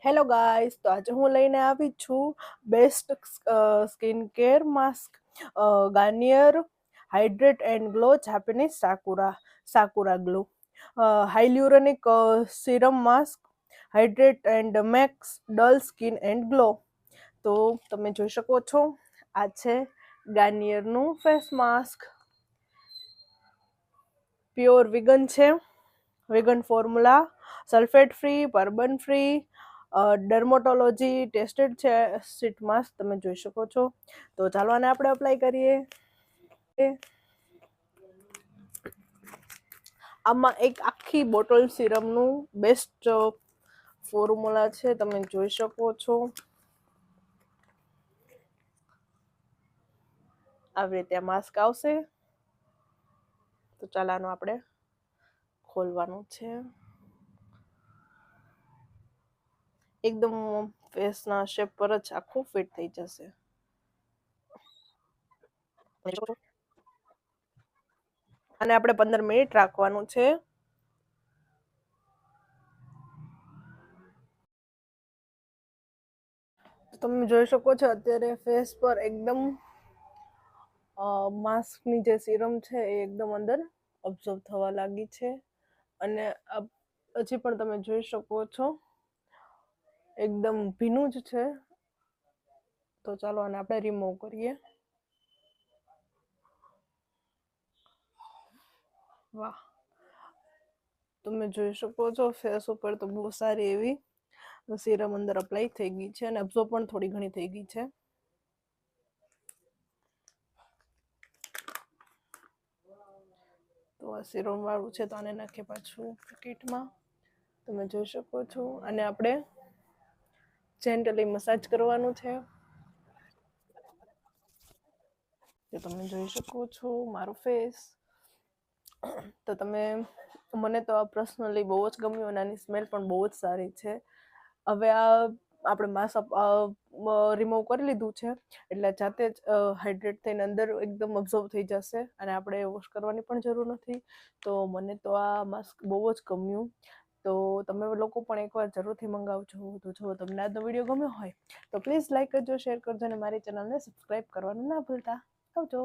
Hello guys, તો આજે હું લઈને આવી છું best skin care mask Garnier hydrate and glow Japanese sakura glow hyaluronic serum mask hydrate and makes dull skin and glow. તો તમે જોઈ શકો છો, આ છે ગાર્નિયરનું ફેસ માસ્ક. પ્યોર વિગન છે, vegan formula, sulphate free, paraben free, dermatology tested છે શીટ માસ્ક. તમે જોઈ શકો છો. તો ચાલો આને આપણે અપ્લાય કરીએ. આમાં એક આખી બોટલ સિરમનું બેસ્ટ ફોર્મ્યુલા છે, તમે જોઈ શકો છો. આવી રીતે માસ્ક આવશે. તો ચાલો આનું આપણે ખોલવાનું છે. એકદમ ફેસના શેપ પર જ આખું ફિટ થઈ જશે. અને આપણે 15 મિનિટ રાખવાનું છે. તમે જોઈ શકો છો, અત્યારે ફેસ પર એકદમ માસ્કની જે સિરમ છે એ એકદમ અંદર ઓબ્ઝર્વ થવા લાગી છે. અને હજી પણ તમે જોઈ શકો છો, એકદમ ભીનું જ છે. તો ચાલો આને આપણે રિમૂવ કરીએ. વાહ, તમે જોઈ શકો છો ફેસ ઉપર તો બહુ સારી એવી સિરમ અંદર અપ્લાય થઈ ગઈ છે અને અબ્ઝોર્બ પણ થોડી ઘણી થઈ ગઈ છે. તો આ સિરમ વાળું છે, તો આને નાખીએ પાછું પેકેટમાં. તમે જોઈ શકો છો. અને આપણે જેન્ટલી મસાજ કરવાનું છે. તો તમે જોઈ શકો છો મારો ફેસ. તો મને તો આ પર્સનલી બહુ જ ગમ્યું અને આની સ્મેલ પણ બહુ જ સારી છે. હવે આ આપણે માસ્ક રિમૂવ કરી લીધું છે, એટલે જાતે જ હાઇડ્રેટ થઈને અંદર એકદમ ઓબ્ઝર્વ થઈ જશે અને આપણે વોશ કરવાની પણ જરૂર નથી. તો મને તો આ માસ્ક બહુ જ ગમ્યું. તો તમે લોકો પણ એકવાર જરૂરથી મંગાવજો. તો જો તમને આજનો વિડીયો ગમ્યો હોય તો પ્લીઝ લાઈક કરજો, શેર કરજો અને મારી ચેનલને સબસ્ક્રાઈબ કરવાનું ના ભૂલતા. આવજો.